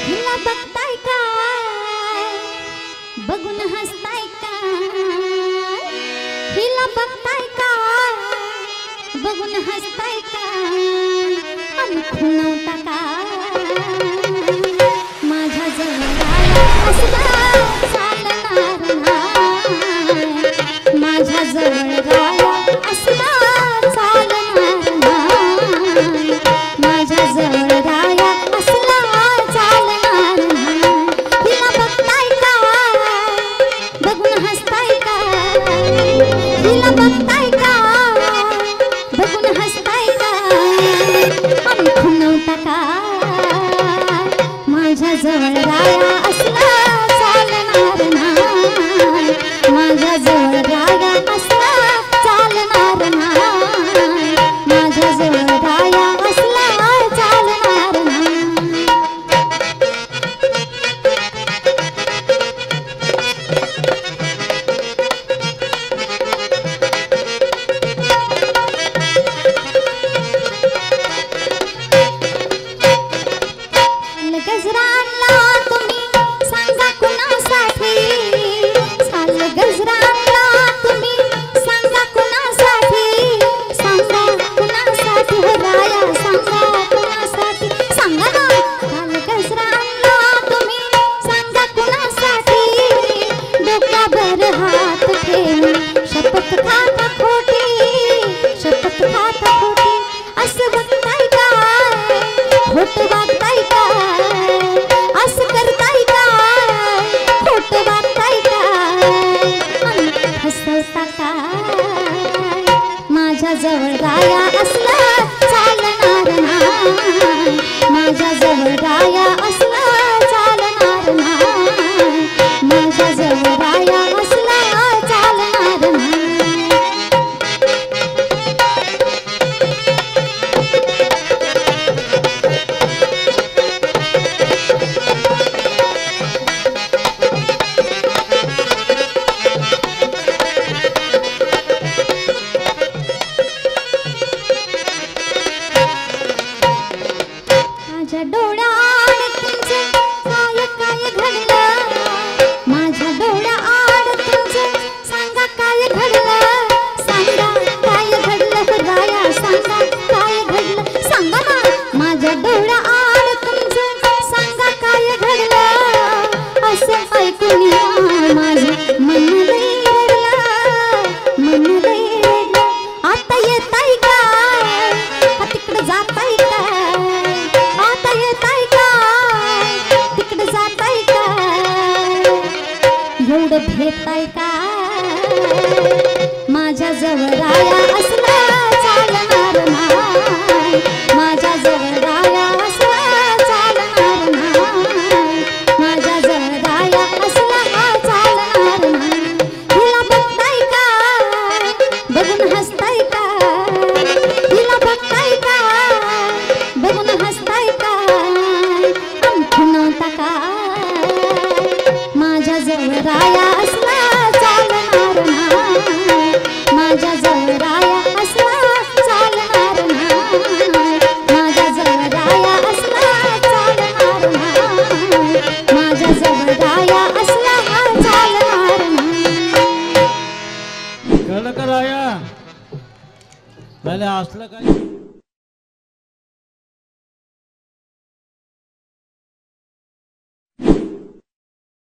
हिला बघताय काय बघून हसताय काय हिला बघताय काय बघून हसताय काय आणि खुणवता काय माझ्या जवळ असला चालणार नाही माझ्या जवळ असला चालणार नाही माझ्या जवळ माझ्या जवळ राया असला चालणार नाही माझ्या जवळ राया असला चालणार नाही माझ्या जवळ राया असला चालणार नाही गजरा आणला तुम्ही सांगा कुणासाठी साल गजरा आणला तुम्ही सांगा कुणासाठी सांगा कुणासाठी हो राया सांगा कुणासाठी सांगा ना साल गजरा आणला तुम्ही सांगा कुणासाठी डोक्यावर हात ठेवून शपथ खाता खोटी शपथ खाता खोटी असं बघताय काय खोटं वागताय काय असं करताय काय खोटं वागताय काय हसवता काय माझ्या जवळ राया असला चालणार नाही माझ्या जवळ राया असला चालणार नाही माझ्या जवळ राया असला चालणार नाही माझ्या डोळ्यात तुमचं काय काय घडलं माझ्या डोळ्यात तुमचं सांगा काय घडलं सांगा काय घडलं राया सांगा काय घडलं सांगा ना माझ्या डोळ्यात तुमचं सांगा काय घडलं असं ऐकून माझं मन लई रडलं मन लई रडलं आता येताय काय का तिकडं जाताय काय आता येताय काय तिकडे जाताय काय एवढं भेटताय काय माझ्या जवळ राया असला चालणार नाही माझ्या जवळ राया असला चालणार नाही माझ्या जवळ राया असला चालणार नाही हिला बघताय काय बघून हसताय काय हिला बघताय काय बघून हसताय काय खुणवता काय माझ्या जवळ राया असला चालणार नाही माझ्या जवळ राया असला चालणार नाही माझ्या जवळ राया असला चालणार नाही माझ्या जवळ राया असला चालणार नाही कळलं का राया असलं काय